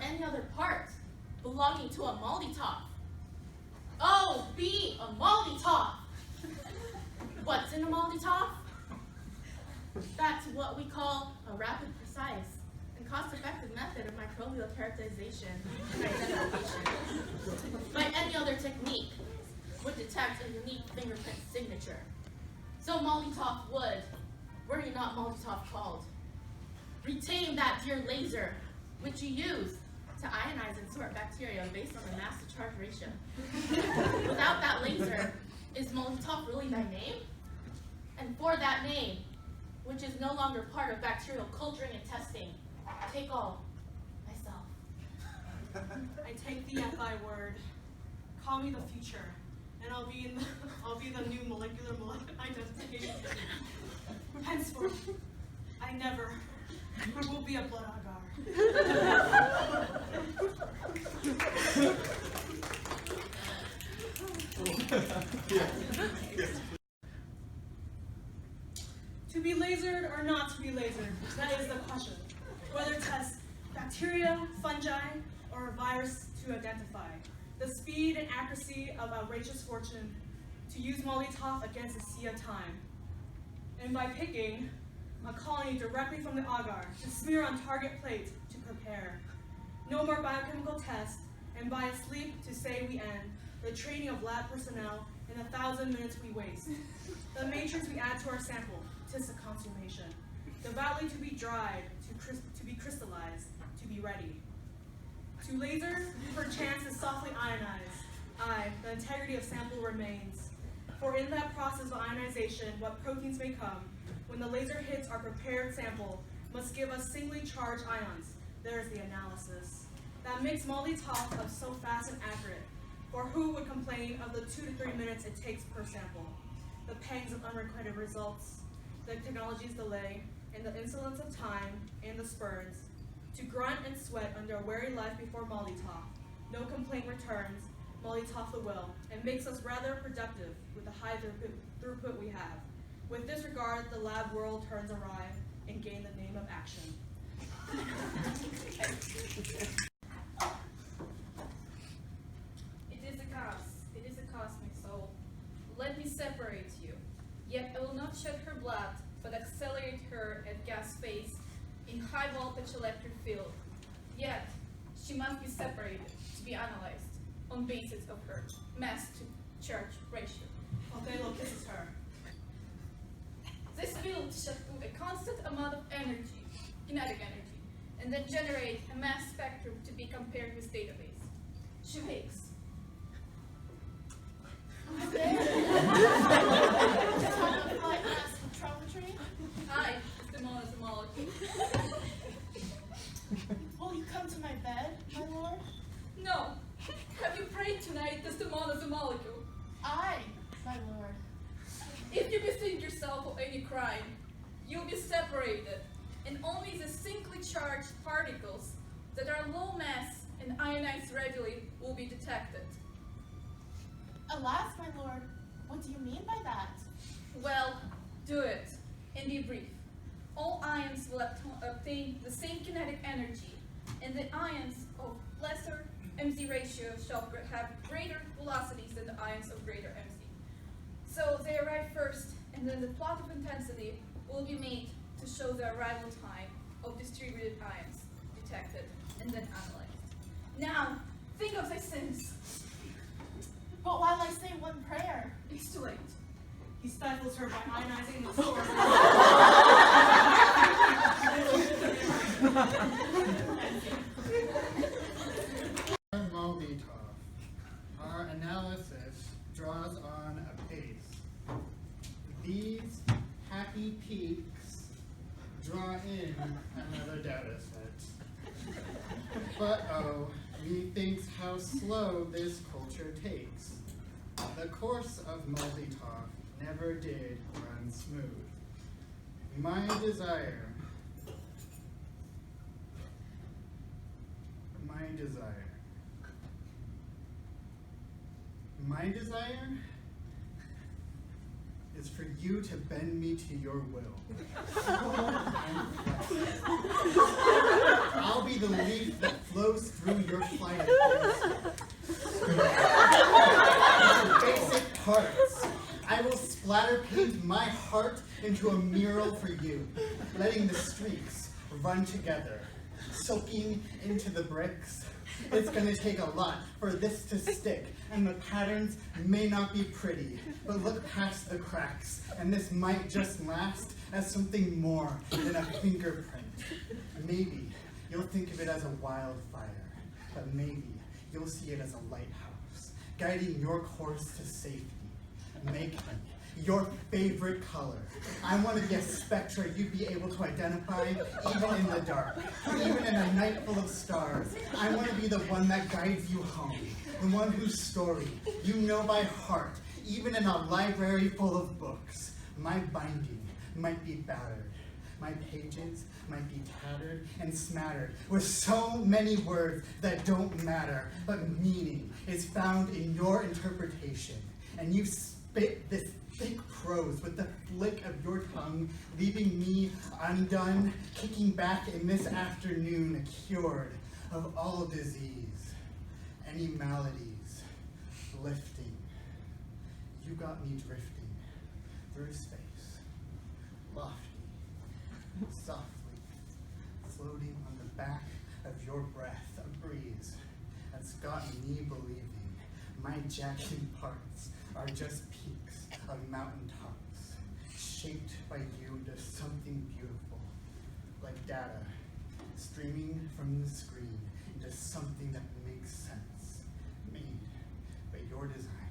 any other part belonging to a Molotov. Oh, be a Molotov! What's in a Molotov? That's what we call a rapid, precise, and cost-effective method of microbial characterization and identification. By any other technique would detect a unique fingerprint signature. So Molotov would, were you not Molotov called, retain that dear laser, which you use to ionize and sort bacteria based on the mass-to-charge ratio. Without that laser, is Molotov really thy name? And for that name, which is no longer part of bacterial culturing and testing, take all, myself. I take thee at thy word. Call me the future, and I'll be the new molecular identification. Henceforth, I never will be a blood agar. To be lasered or not to be lasered, that is the question. Whether test bacteria, fungi, or a virus to identify. The speed and accuracy of outrageous fortune to use Molotov against a sea of time. And by picking a colony directly from the agar to smear on target plate to prepare. No more biochemical tests, and by a sleep to say we end the training of lab personnel in 1,000 minutes we waste. The matrix we add to our sample, 'tis a consummation. The valley to be dried, to be crystallized, to be ready. To laser, perchance to softly ionize. Aye, the integrity of sample remains. For in that process of ionization, what proteins may come, when the laser hits our prepared sample, must give us singly charged ions. There's the analysis. That makes Molotov of so fast and accurate. For who would complain of the 2 to 3 minutes it takes per sample? The pangs of unrequited results, the technology's delay, and the insolence of time and the spurns. To grunt and sweat under a weary life before Molotov. No complaint returns, Molotov the will, and makes us rather productive with the high throughput we have. With this regard, the lab world turns awry and gain the name of action. It is a cosmic soul. Let me separate you. Yet I will not shed her blood, but accelerate her at gas phase in high voltage electric field. Yet she must be separated to be analyzed on basis of her mass to charge ratio. Othello kisses her. This field shall put a constant amount of energy, kinetic energy, and then generate a mass spectrum to be compared with database. She wakes. Aye, it's the moon as a molecule. Will you come to my bed, my lord? No. Have you prayed tonight as the moon as a molecule? Aye, my lord. If you bethink yourself of any crime, you'll be separated, and only the singly charged particles that are low mass and ionized readily will be detected. Alas, my lord, what do you mean by that? Well, do it, and be brief. All ions will obtain the same kinetic energy, and the ions of lesser mz ratio shall have greater velocities than the ions of greater mz. So they arrive first, and then the plot of intensity will be made to show the arrival time of distributed ions detected and then analyzed. Now, think of thy sins. But while I say one prayer, It's too late. He stifles her by ionizing the source. Molotov. Our analysis draws on a pace. These happy peaks draw in another data set. But oh, methinks how slow this culture takes. The course of Molotov never did run smooth. My desire is for you to bend me to your will. I'll be the leaf that flows flows through your flight of basic parts. I will splatter paint my heart into a mural for you, letting the streaks run together, soaking into the bricks. It's gonna take a lot for this to stick, and the patterns may not be pretty, but look past the cracks, and this might just last as something more than a fingerprint. Maybe you'll think of it as a wildfire, but maybe you'll see it as a lighthouse, guiding your course to safety. Make me your favorite color. I want to be a spectra you'd be able to identify even in the dark, even in a night full of stars. I want to be the one that guides you home, the one whose story you know by heart, even in a library full of books. My binding might be battered. My pages might be tattered and smattered with so many words that don't matter, but meaning is found in your interpretation. And you spit this thick prose with the flick of your tongue, leaving me undone, kicking back in this afternoon, cured of all disease, any maladies, lifting. You got me drifting through space, lofty, softly, floating on the back of your breath, a breeze that's got me believing my jagged parts are just peaks of mountain tops, shaped by you into something beautiful, like data streaming from the screen into something that makes sense, made by your design.